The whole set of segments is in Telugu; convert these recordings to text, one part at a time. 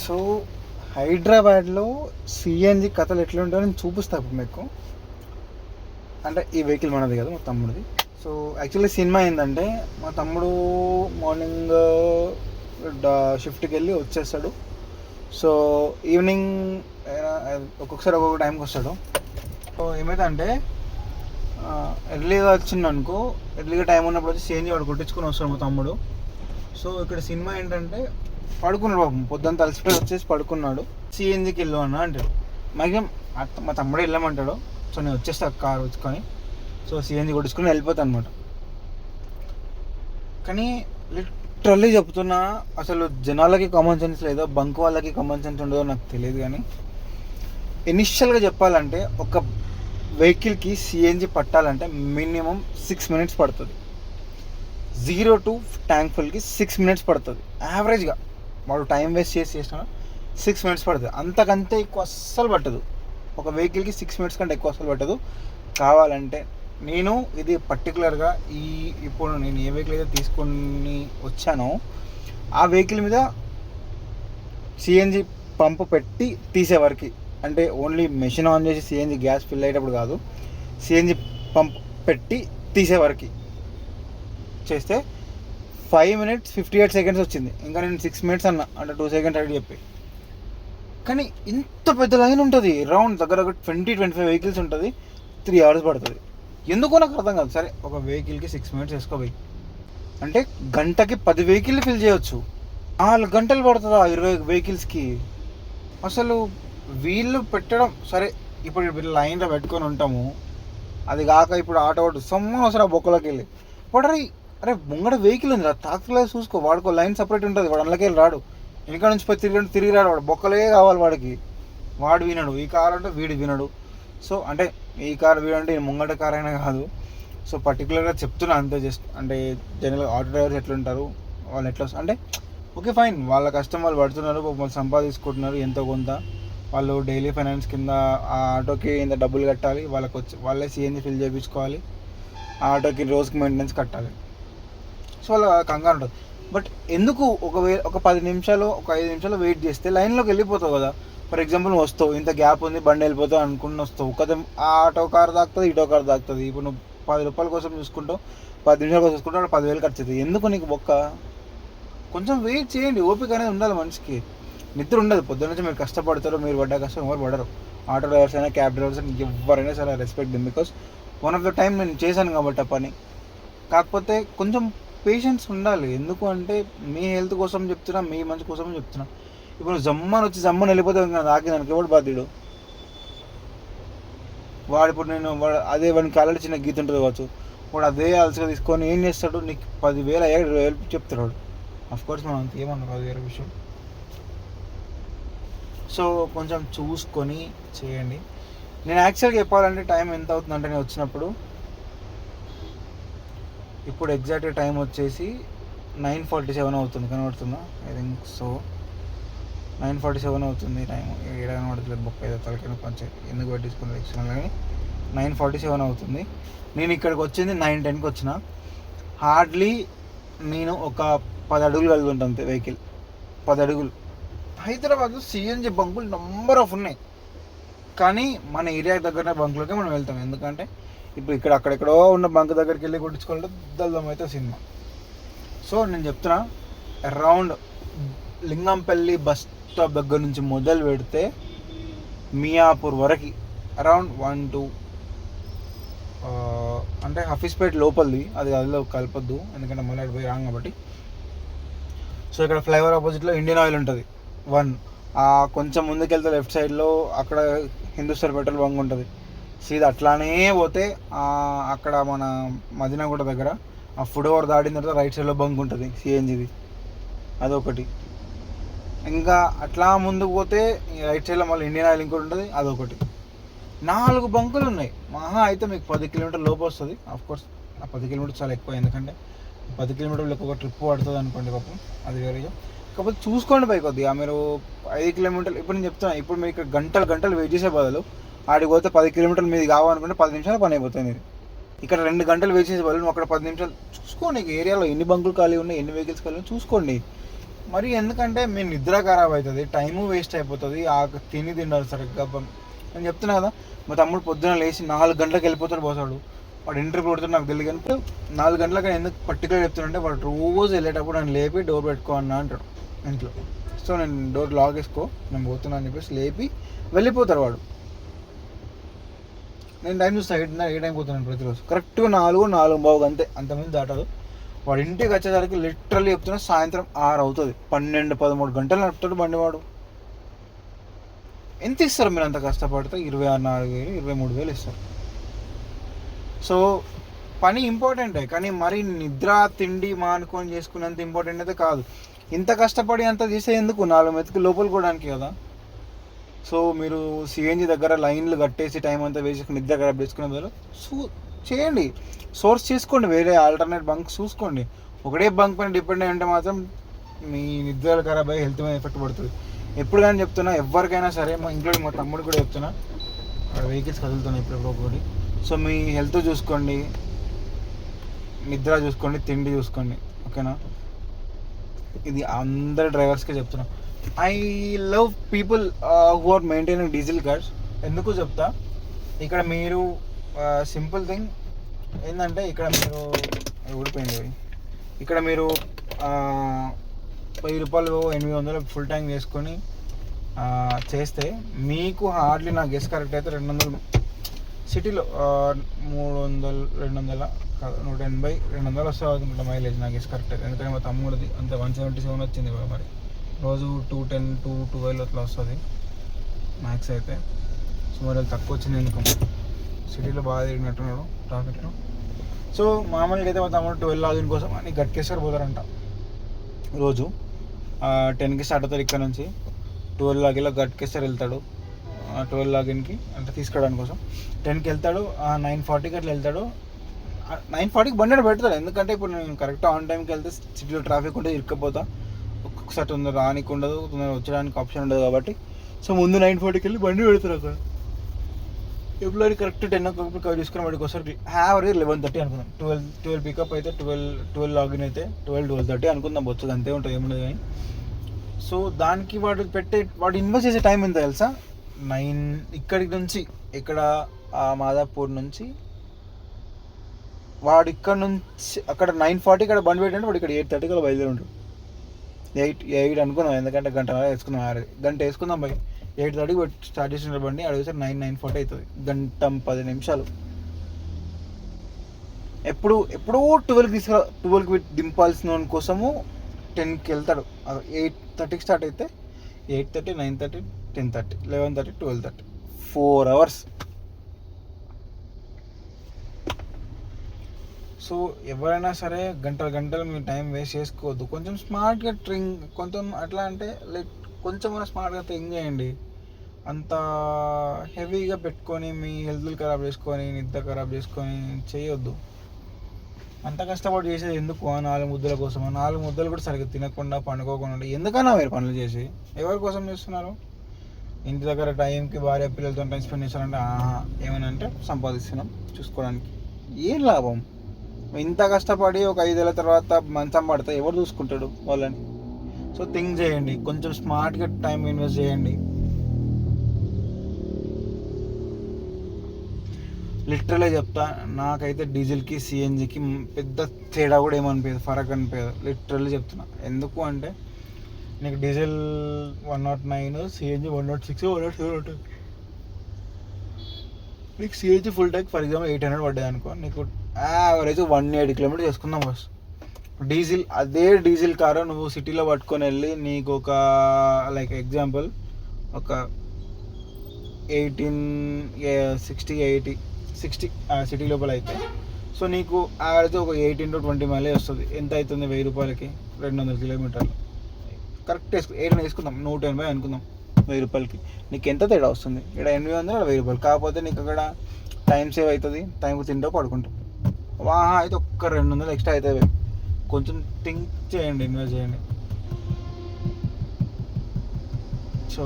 సో హైదరాబాద్లో సిఎన్జి కథలు ఎట్లా ఉంటాయో నేను చూపిస్తాను ఇప్పుడు మీకు. అంటే ఈ వెహికల్ మనది కదా, మా తమ్ముడిది. సో యాక్చువల్లీ సినిమా ఏంటంటే, మా తమ్ముడు మార్నింగ్ షిఫ్ట్కి వెళ్ళి వచ్చేస్తాడు. సో ఈవినింగ్ ఒక్కొక్కసారి ఒక్కొక్క టైంకి వస్తాడు. సో ఏమైందంటే ఎర్లీగా వచ్చిందనుకో, ఎర్లీగా టైం ఉన్నప్పుడు వచ్చి సిఎన్జి వాడు కొట్టించుకొని వస్తాడు మా తమ్ముడు. సో ఇక్కడ సినిమా ఏంటంటే, పడుకున్నాడు పాపం, పొద్దున్న తలసిపోయి వచ్చేసి పడుకున్నాడు. సిఎన్జికి వెళ్ళు అన్న అంటాడు. మ్యాక్సిమం మా తమ్ముడే వెళ్ళమంటాడు. సో నేను వచ్చేస్తా కార్ వచ్చుకొని, సో సిఎన్జి కొట్టించుకొని వెళ్ళిపోతాను అనమాట. కానీ లిటరల్లీ చెప్తున్నా, అసలు జనాలకి కామన్ సెన్స్ లేదో, బంక్ వాళ్ళకి కామన్ సెన్స్ ఉండదో నాకు తెలియదు. కానీ ఇనిషియల్గా చెప్పాలంటే, ఒక వెహికల్కి సిఎన్జి పట్టాలంటే మినిమం 6 minutes పడుతుంది. 0 to ట్యాంక్ ఫుల్కి 6 minutes పడుతుంది యావరేజ్గా. వాడు టైం వేస్ట్ చేసిన 6 minutes పడుతుంది. అంతకంటే ఎక్కువ అస్సలు పట్టదు. ఒక వెహికల్కి 6 minutes కంటే ఎక్కువ అస్సలు పట్టదు. కావాలంటే నేను ఇది పర్టికులర్గా ఇప్పుడు నేను ఏ వెహికల్ అయితే తీసుకొని వచ్చానో ఆ వెహికల్ మీద సిఎన్జి పంపు పెట్టి తీసేవరకు, అంటే ఓన్లీ మెషిన్ ఆన్ చేసి సిఎన్జి గ్యాస్ ఫిల్ అయ్యేటప్పుడు కాదు, సిఎన్జి పంప్ పెట్టి తీసేవరకు చేస్తే 5 minutes 58 seconds వచ్చింది. ఇంకా నేను 6 minutes అన్నా, అంటే 2 seconds అడిగి చెప్పి. కానీ ఇంత పెద్ద లైన్ ఉంటుంది, రౌండ్ దగ్గర 20-25 వెహికల్స్ ఉంటుంది, 3 hours పడుతుంది. ఎందుకో నాకు అర్థం కాదు. సరే, ఒక వెహికల్కి 6 minutes వేసుకోపోయి అంటే గంటకి 10 వెహికల్ ఫిల్ చేయవచ్చు. 4 గంటలు పడుతుందా 20 వెహికల్స్కి? అసలు వీళ్ళు పెట్టడం సరే, ఇప్పుడు లైన్లో పెట్టుకొని ఉంటాము, అది కాక ఇప్పుడు ఆటో సొమ్మ అసలు ఆ బొక్కలోకి వెళ్ళి పడరి. అరే ముంగడ వెహికల్ ఉంది, తాకలేదు చూసుకో, వాడుకో లైన్ సపరేట్ ఉంటుంది, వాడు అందులోకి వెళ్ళి రాడు. వెనక నుంచి పోయి తిరిగి రాడు, వాడు బొక్కలే కావాలి వాడికి. వాడు వినడు, ఈ కార్ అంటే వీడు వినడు. సో అంటే ఈ కార్ వీడంటే ముంగట కార్ అయినా కాదు. సో పర్టికులర్గా చెప్తున్నా అంతే. జస్ట్ అంటే జనరల్గా ఆటో డ్రైవర్స్ ఎట్లుంటారు, వాళ్ళు ఎట్లా అంటే ఓకే ఫైన్, వాళ్ళ కష్టం వాళ్ళు పడుతున్నారు, వాళ్ళు సంపాదించుకుంటున్నారు ఎంతో కొంత. వాళ్ళు డైలీ ఫైనాన్స్ కింద ఆ ఆటోకి ఇంత డబ్బులు కట్టాలి, వాళ్ళే సిఎన్జి ఫిల్ చేయించుకోవాలి, ఆ ఆటోకి రోజుకి మెయింటెనెన్స్ కట్టాలి. సో వాళ్ళ కంగారు ఉంటుంది. బట్ ఎందుకు ఒక 10 నిమిషాలు, ఒక 5 నిమిషాలు వెయిట్ చేస్తే లైన్లోకి వెళ్ళిపోతావు కదా. ఫర్ ఎగ్జాంపుల్ నువ్వు వస్తావు, ఇంత గ్యాప్ ఉంది, బండి వెళ్ళిపోతావు అనుకుని వస్తావు కదా, ఆ ఆటో కార్ దాక్తుంది, ఇటో కార్ దాక్తుంది. ఇప్పుడు నువ్వు 10 రూపాయల కోసం చూసుకుంటావు, 10 నిమిషాల కోసం చూసుకుంటావు, 10,000 ఖర్చు అవుతుంది. ఎందుకు నీకు బొక్క? కొంచెం వెయిట్ చేయండి, ఓపిక అనేది ఉండాలి మనిషికి. నిద్ర ఉండదు. పొద్దున్న నుంచి మీరు కష్టపడతారు, మీరు పడ్డ కష్టం ఎవరు పడరు. ఆటో డ్రైవర్స్ అయినా, క్యాబ్ డ్రైవర్స్ అయినా, ఎవరైనా సరే respect them. Because one of the time నేను చేశాను కాబట్టి ఆ పని. కాకపోతే కొంచెం పేషెన్స్ ఉండాలి. ఎందుకు అంటే మీ హెల్త్ కోసం చెప్తున్నా, మీ మంచి కోసం చెప్తున్నా. ఇప్పుడు జమ్మని వెళ్ళిపోతే ఆకిదానికి ఎవడు బాధ్యుడు? వాడు ఇప్పుడు అదే వాడికి ఆల్రెడీ చిన్న గీత ఉంటుంది కావచ్చు, వాడు అదే అలసిగా తీసుకొని ఏం చేస్తాడు, నీకు 10,000 అయ్యాడు 20,000 చెప్తాడు వాడు. అఫ్కోర్స్ మనం అంత ఏమన్నా, అది వేరే విషయం. సో కొంచెం చూసుకొని చేయండి. నేను యాక్చువల్గా చెప్పాలంటే టైం ఎంత అవుతుందంటే, నేను వచ్చినప్పుడు ఇప్పుడు ఎగ్జాక్ట్ టైం వచ్చేసి 9:47 అవుతుంది. కనబడుతుందా? ఐ థింక్ సో 9:47 అవుతుంది టైం. ఏడా కనబడట్లేదు, బొక్క ఏదో తలకైనా పంచాయతీ ఎందుకు పట్టించుకుని ఎక్స్ట్రా. కానీ 9:47 అవుతుంది. నేను ఇక్కడికి వచ్చింది 9:10కి వచ్చిన. హార్డ్లీ నేను ఒక 10 అడుగులు కలిగి ఉంటాను అంతే. వెహికల్ 10 అడుగులు. హైదరాబాద్లో సిఎన్జి బంకులు నెంబర్ ఆఫ్ ఉన్నాయి, కానీ మన ఏరియా దగ్గర బంకులకే మనం వెళ్తాం. ఎందుకంటే ఇప్పుడు ఇక్కడ అక్కడెక్కడో ఉన్న బంక్ దగ్గరికి వెళ్ళి కొట్టించుకోవాలంటే దల్దం అయితే సినిమా. సో నేను చెప్తున్నా, అరౌండ్ లింగంపల్లి బస్ స్టాప్ దగ్గర నుంచి మొదలు పెడితే మియాపూర్ వరకు అరౌండ్ 1-2 అంటే హఫీస్పేట్ లోపలిది, అది అదిలో కలపద్దు ఎందుకంటే మళ్ళీ అటు పోయి రాంగ్ కాబట్టి. సో ఇక్కడ ఫ్లైఓవర్ ఆపోజిట్లో ఇండియన్ ఆయిల్ ఉంటుంది 1. కొంచెం ముందుకెళ్తే లెఫ్ట్ సైడ్లో అక్కడ హిందుస్థాన్ పెట్రోల్ బంక్ ఉంటుంది. సీదా అట్లానే పోతే అక్కడ మన మదీనాగూడ దగ్గర ఆ ఫుడ్ ఓవర్ దాటిన తర్వాత రైట్ సైడ్లో బంక్ ఉంటుంది సిఎన్జిది, అదొకటి. ఇంకా అట్లా ముందుకు పోతే రైట్ సైడ్లో మళ్ళీ ఇండియన్ ఆయిల్ ఇంకోటి ఉంటుంది, అదొకటి. 4 బంకులు ఉన్నాయి. మహా అయితే మీకు 10 కిలోమీటర్ లోపు వస్తుంది. ఆఫ్కోర్స్ ఆ 10 కిలోమీటర్ చాలా ఎక్కువ, ఎందుకంటే 10 కిలోమీటర్లు ఒక ట్రిప్ పడుతుంది అనుకోండి పాపం, అది వేరే. కాకపోతే చూసుకోండి పై కొద్దిగా. మీరు 5 కిలోమీటర్లు ఇప్పుడు నేను చెప్తున్నా, ఇప్పుడు మీరు ఇక్కడ గంటలు వెయిట్ చేసే బదులు ఆడికి పోతే 10 కిలోమీటర్లు మీది కావాలనుకుంటే 10 నిమిషాలు పని అయిపోతుంది మీది. ఇక్కడ 2 గంటలు వెయిట్ చేసే బదులు నువ్వు అక్కడ 10 నిమిషాలు చూసుకోండి. ఏరియాలో ఎన్ని బంకులు ఖాళీ ఉన్నాయి, ఎన్ని వెహికల్స్ ఖాళీ ఉన్నాయి చూసుకోండి. మరి ఎందుకంటే మీ నిద్ర ఖరాబ్ అవుతుంది, టైము వేస్ట్ అయిపోతుంది, తిండాలి సరిగ్గా. నేను చెప్తున్నా కదా, మా తమ్ముడు పొద్దున లేచి 4 గంటలకు వెళ్ళిపోతాడు పోతాడు. వాడు ఇంటర్వ్యూ కొడుతాడు నాకు తెలియదు, కానీ 4 గంటలకు ఎందుకు పర్టికులర్ చెప్తున్నాడంటే వాడు రోజు వెళ్ళేటప్పుడు నన్ను లేపి డోర్ పెట్టుకో అన్న అంటాడు ఇంట్లో. సో నేను డోర్ లాక్ వేసుకో నేను పోతున్నా అని చెప్పేసి లేపి వెళ్ళిపోతాడు వాడు. నేను టైం చూస్తా ఏ టైం పోతున్నాను ప్రతిరోజు కరెక్ట్గా 4:45 అంతే, అంతమంది దాటదు. వాడు ఇంటికి వచ్చేసరికి లిటరల్లీ చెప్తున్నా సాయంత్రం 6 అవుతుంది. 12-13 గంటలు నడుపుతాడు బండి వాడు. ఎంత ఇస్తారు మీరు అంత కష్టపడితే? 24,000 23,000 ఇస్తారు. సో పని ఇంపార్టెంటే, కానీ మరి నిద్ర తిండి మానుకొని చేసుకునేంత ఇంపార్టెంట్ అయితే కాదు. ఇంత కష్టపడి అంత చేసేందుకు 4 మెతుకు లోపలికోవడానికి కదా. సో మీరు సిఎన్జి దగ్గర లైన్లు కట్టేసి టైం అంతా వేసుకుని నిద్ర ఖరాబ్ చేసుకునే బదులు చేయండి, సోర్స్ చేసుకోండి, వేరే ఆల్టర్నేట్ బంక్ చూసుకోండి. ఒకటే బంక్ పైన డిపెండ్ అయి ఉంటే మాత్రం మీ నిద్ర ఖరాబ్ అయ్యి హెల్త్ మీద ఎఫెక్ట్ పడుతుంది. ఎప్పుడు కానీ చెప్తున్నా ఎవరికైనా సరే, ఇంక్లూడింగ్ మా తమ్ముడు కూడా చెప్తున్నా, అక్కడ వెహికల్స్ కదులుతున్నాయి ఇప్పుడు ఒకటి. సో మీ హెల్త్ చూసుకోండి, నిద్ర చూసుకోండి, తిండి చూసుకోండి, ఓకేనా? ఇది అందరు డ్రైవర్స్కే చెప్తున్నా. I love people who are maintaining diesel cars. ఎందుకు చెప్తా, ఇక్కడ మీరు సింపుల్ థింగ్ ఏంటంటే, ఇక్కడ మీరు ఊడిపోయింది, ఇక్కడ మీరు 1000 రూపాయలు 800 ఫుల్ ట్యాంక్ చేసుకొని చేస్తే మీకు హార్డ్లీ నా గెస్ కరెక్ట్ అయితే 200 సిటీలో 300 200 180 200 వస్తుంది అనుకుంటా మైలేజ్ నా గెస్ కరెక్ట్ అయితే. ఎందుకంటే మా తమ్ముడిది అంత 177 వచ్చింది మరి, రోజు 210 212 అట్లా వస్తుంది మ్యాక్స్ అయితే. సో మరి తక్కువ వచ్చింది ఎందుకు, సిటీలో బాగా తిరిగినట్టున్నాడు ట్రాఫిక్లో. సో మామూలుగా అయితే మా తమ్ముడు 12 లాగిన్ కోసం అని గట్కేసారి పోతారంట. రోజు 10కి స్టార్ట్ అవుతారు ఇక్కడ నుంచి, 12 లాగిన్లో గట్కేసారి వెళ్తాడు. 12 లాగిన్కి అంటే తీసుకోవడానికి కోసం 10కి వెళ్తాడు, 9:40కి అట్లా వెళ్తాడు. 9:40కి బండి పెడతాడు, ఎందుకంటే ఇప్పుడు నేను కరెక్ట్ ఆన్ టైంకి వెళ్తే సిటీలో ట్రాఫిక్ ఉంటే ఇరుక్కపోతా, ఒక్కొక్కసారి తొందర రానికి ఉండదు, తొందర వచ్చడానికి ఆప్షన్ ఉండదు కాబట్టి. సో ముందు 9:40కి వెళ్ళి బండి పెడతారు అక్కడ. ఎప్పుడు కరెక్ట్ 10 o'clock కవర్ చేసుకుని వాడికి ఒకసారి యావరేజ్ 11:30 అనుకుందాం. 12 పికప్ అయితే 12 లాగిన్ అయితే 12-12:30 అనుకుందాం, బొచ్చదు అంతే ఉంటుంది, ఏముండదు కానీ. సో దానికి వాడు ఇన్వెస్ట్ చేసే టైం ఎంత తెలుసా? 9 ఇక్కడి నుంచి ఇక్కడ మాదాపూర్ నుంచి వాడు ఇక్కడ నుంచి అక్కడ 9:40 ఇక్కడ బండి పెట్టండి, వాడు ఇక్కడ 8:30 బయలుదేరి ఉంటాడు. 8 అనుకున్నాం, ఎందుకంటే గంట వేసుకుందాం, గంట వేసుకుందాం బై. 8:30 స్టార్ట్ చేసిన బండి అడిగేసరి 9:40 అవుతుంది, 1:10 నిమిషాలు. ఎప్పుడూ 12కి దింపాల్సిన కోసము 10కి వెళ్తాడు. 8:30కి స్టార్ట్ అయితే 8:30 9:30 10:30 11:30 12:30 4 hours. సో ఎవరైనా సరే గంటలు మీ టైం వేస్ట్ చేసుకోవద్దు. కొంచెం స్మార్ట్గా కొంచెం అట్లా అంటే లైక్ కొంచెం స్మార్ట్గా థింక్ చేయండి. అంత హెవీగా పెట్టుకొని మీ హెల్త్ ఖరాబ్ చేసుకొని నిద్ర ఖరాబ్ చేసుకొని చేయొద్దు. అంత కష్టపడి చేసేది ఎందుకు? 4 ముద్దల కోసం. 4 ముద్దలు కూడా సరిగ్గా తినకుండా పండుకోకుండా ఎందుకన్నా మీరు పనులు చేసి ఎవరి కోసం చేస్తున్నారు? ఇంటి దగ్గర టైంకి భార్య పిల్లలతో టైం స్పెండ్ చేస్తారంటే ఏమైనా అంటే సంపాదిస్తున్నాం చూసుకోవడానికి, ఏం లాభం? ఇంత కష్టపడి ఒక 5 ఏళ్ళ తర్వాత మంచం పడితే ఎవరు చూసుకుంటాడు వాళ్ళని? సో థింక్ చేయండి, కొంచెం స్మార్ట్గా టైం ఇన్వెస్ట్ చేయండి. లిటరల్గా చెప్తా, నాకైతే డీజిల్కి సిఎన్జికి పెద్ద తేడా కూడా ఏమనిపించదు, ఫరక్ అనిపించదు. లిటరల్లీ చెప్తున్నా. ఎందుకు అంటే నీకు డీజిల్ 109, సిఎన్జి 106 107 ఉంటుంది. నీకు CNG full tank for example 800 పడ్డది అనుకో, నీకు యావరేజ్ 180 కిలోమీటర్ చేసుకుందాం బస్. డీజిల్ అదే డీజిల్ కారు నువ్వు సిటీలో పట్టుకొని వెళ్ళి నీకు ఒక లైక్ ఎగ్జాంపుల్ ఒక 60 సిటీ లోపల అయితే, సో నీకు యావరేజ్ ఒక 18 to 20 మైలేజ్ వస్తుంది. ఎంత అవుతుంది? 1000 రూపాయలకి 200 కిలోమీటర్లు కరెక్ట్ 800 వేసుకుందాం, 180 అనుకుందాం. 1000 రూపాయలకి నీకు ఎంత తేడా వస్తుంది? ఇక్కడ 800 1000 రూపాయలు. కాకపోతే నీకు అక్కడ టైం సేవ్ అవుతుంది, టైంకి తింటావు పడుకుంటావు. అయితే ఒక్క 200 ఎక్స్ట్రా అవుతుంది. కొంచెం థింక్ చేయండి, ఇన్వెస్ట్ చేయండి. సో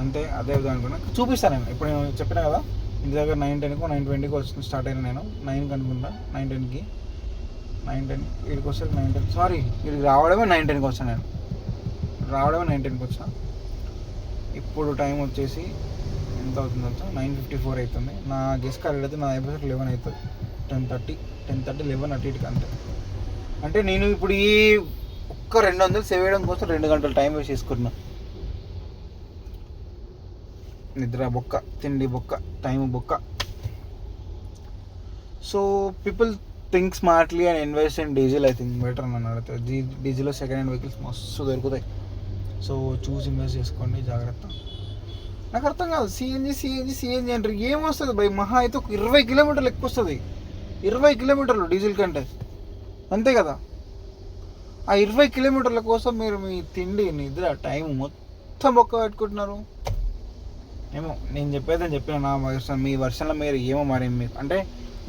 అంతే, అదే విధంగా అనుకున్నా చూపిస్తాను నేను. ఇప్పుడు నేను చెప్పినా కదా, ఇంటి దగ్గర 9:10 9:20 వచ్చి స్టార్ట్ అయినా నేను 9కి అనుకుంటా, 9:10 9:10 వీడికి వస్తే 9:10 సారీ వీడికి రావడమే 9:10 వచ్చాను నేను. రావడమే 9:10కి వచ్చిన. ఇప్పుడు టైం వచ్చేసి ఎంత అవుతుంది వచ్చా 9:54 అవుతుంది. నా గెస్ కరెక్ట్ అయితే నా ఎపిసోడ్ 11 అవుతుంది. 10:30 11 అటు ఇటుకి అంతే. అంటే నేను ఇప్పుడు ఈ ఒక్క 200 సేవ్ చేయడం కోసం 2 గంటలు టైం వేస్ట్ చేసుకుంటున్నా. నిద్ర బొక్క, తిండి బొక్క, టైం బొక్క. So people think smartly and invest in diesel. I think better అని అడుగుతారు. డీజిల్లో సెకండ్ హ్యాండ్ వెహికల్స్ మస్తు దొరుకుతాయి. సో చూసి ఇన్వెస్ట్ చేసుకోండి, జాగ్రత్త. నాకు అర్థం కాదు, సిఎన్జి అంటారు. ఏమొస్తుంది బై? మహా అయితే ఒక 20 కిలోమీటర్లు ఎక్కువ వస్తుంది. 20 కిలోమీటర్లు డీజిల్ కంటే, అంతే కదా. ఆ 20 కిలోమీటర్ల కోసం మీరు మీ తిండి, నిద్ర, టైం మొత్తం బొక్క పెట్టుకుంటున్నారు. ఏమో నేను చెప్పేదని చెప్పిన నా వర్షన్, మీ వర్షన్లో మీరు ఏమో మరి మీకు. అంటే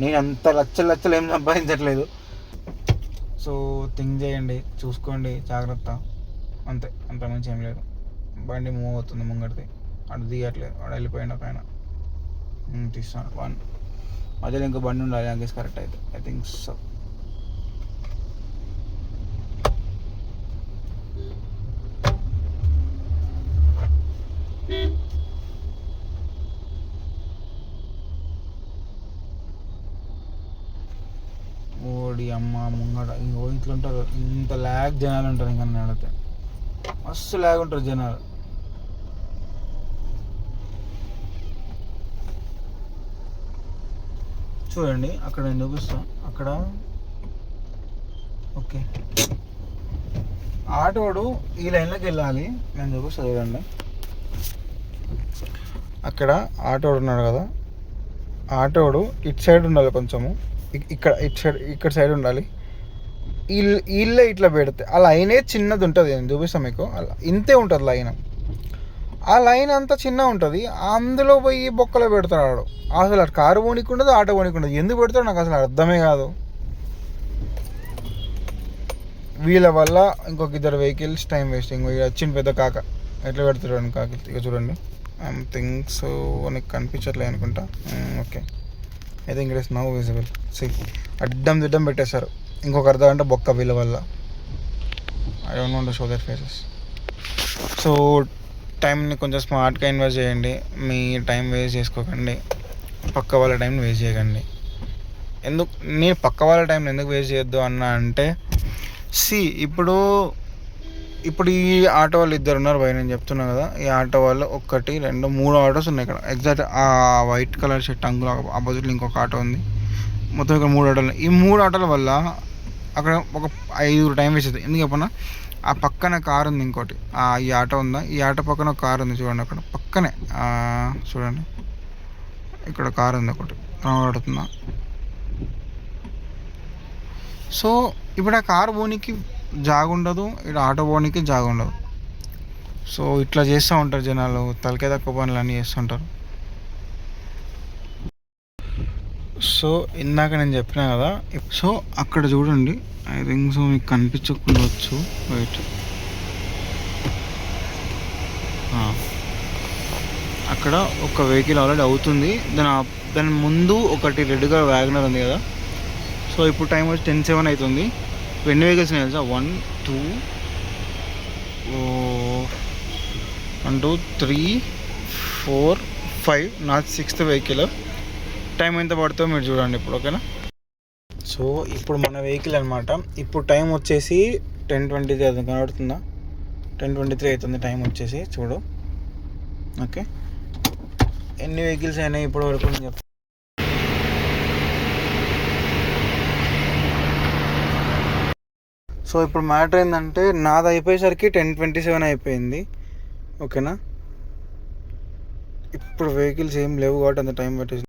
నేను అంత లచ్చలు ఏం సంపాదించట్లేదు. సో థింక్ చేయండి, చూసుకోండి, జాగ్రత్త, అంతే. అంత మంచి ఏం లేదు. బండి మూవ్ అవుతుంది ముంగడితే, అటు దిగట్లేదు, అటు వెళ్ళిపోయిన పైన తీస్తాను. 1 మధ్యలో ఇంకో బండి ఉండాలి, అంకేసి కరెక్ట్ అయితే. I think so. ఓడి అమ్మ ముంగడ ఇంకో ఇట్లా ఉంటారు. ఇంత ల్యాగ్ జనాలు ఉంటారు. ఇంకా నేను అడిగితే మస్తు ల్యాగ్ ఉంటారు జనాలు. చూడండి అక్కడ నేను చూపిస్తాను. అక్కడ ఓకే, ఆటోడు ఈ లైన్లోకి వెళ్ళాలి. నేను చూపిస్తాను చూడండి. అక్కడ ఆటోడు ఉన్నాడు కదా, ఆటోడు ఇటు సైడ్ ఉండాలి కొంచెము. ఇక్కడ ఇక్కడ సైడ్ ఉండాలి. ఇల్లే ఇట్లా పెడితే ఆ లైనే చిన్నది ఉంటుంది. నేను చూపిస్తాను మీకు. అలా ఇంతే ఉంటుంది లైన్. ఆ లైన్ అంతా చిన్న ఉంటుంది. అందులో పోయి బొక్కలో పెడతాడు. అసలు కారు పోనీకి ఉండదు, ఆటో పోనీకి ఉండదు. ఎందుకు పెడతాడు నాకు అసలు అర్థమే కాదు. వీళ్ళ వల్ల ఇంకొక 2 వెహికల్స్ టైం వేస్టింగ్. వచ్చింది పెద్ద కాక ఎట్లా పెడతాడు కాకి. ఇక చూడండి, ఐ థింక్స్ నీకు కనిపించట్లేదు అనుకుంటా. Okay, I think it is now visible. అడ్డం దిడ్డం పెట్టేశారు. ఇంకొక అర్ధగంట బొక్క వీళ్ళ వల్ల. I don't want to show their faces. So టైంని కొంచెం స్మార్ట్గా ఇన్వెస్ట్ చేయండి. మీ టైం వేస్ట్ చేసుకోకండి, పక్క వాళ్ళ టైంని వేస్ట్ చేయకండి. నేను పక్క వాళ్ళ టైంని ఎందుకు వేస్ట్ చేయొద్దు అన్నా అంటే, ఇప్పుడు ఈ ఆటో వాళ్ళు 2 ఉన్నారు భయ. నేను చెప్తున్నా కదా, ఈ ఆటో వాళ్ళు 1 2 3 ఆటోస్ ఉన్నాయి ఇక్కడ. ఎగ్జాక్ట్ ఆ వైట్ కలర్ షర్ట్ అంగులు ఆపోజిట్లో ఇంకొక ఆటో ఉంది. మొత్తం ఇక్కడ 3 ఆటోలు. ఈ 3 ఆటోల వల్ల అక్కడ ఒక 5 టైం వేస్ట్ అవుతుంది. ఎందుకు చెప్పన్నా, ఆ పక్కన కారు ఉంది ఇంకోటి. ఈ ఆటో ఉందా, ఈ ఆటో పక్కన ఒక కారు ఉంది చూడండి. అక్కడ పక్కనే చూడండి, ఇక్కడ కారు ఉంది ఒకటి కనబడుతుందా. సో ఇప్పుడు ఆ కారు పోనీకి జాగుండదు, ఇక్కడ ఆటో పోనీకి జాగుండదు. సో ఇట్లా చేస్తూ ఉంటారు జనాలు. తలకే తక్కువ పనులు అన్నీ చేస్తుంటారు. సో ఇందాక నేను చెప్పినా కదా. సో అక్కడ చూడండి, ఐ థింక్ సో మీకు కనిపించకుండవచ్చు. వెయిట్, అక్కడ ఒక వెహికల్ ఆల్రెడీ అవుతుంది. దాని ముందు ఒకటి రెడ్గా వ్యాగనర్ ఉంది కదా. సో ఇప్పుడు టైం వచ్చి 10:07 అవుతుంది. ఎన్ని వెహికల్స్ ఉన్నాయి తెలుసా? 1 2 3 4 5 నా 6th వెహికల్. టైం ఎంత పడుతుందో మీరు చూడండి ఇప్పుడు, ఓకేనా. సో ఇప్పుడు మన వెహికల్ అనమాట. ఇప్పుడు టైం వచ్చేసి 10:23 అవుతుంది. కనబడుతుందా? 10:23 అవుతుంది టైం వచ్చేసి, చూడు. ఓకే, ఎన్ని వెహికల్స్ అయినాయి ఇప్పటి వరకు నేను చెప్తాను. సో ఇప్పుడు మ్యాటర్ ఏంటంటే, నాది అయిపోయేసరికి 10:27 అయిపోయింది, ఓకేనా. ఇప్పుడు వెహికల్స్ ఏం లేవు కాబట్టి అంత టైం పట్టేసి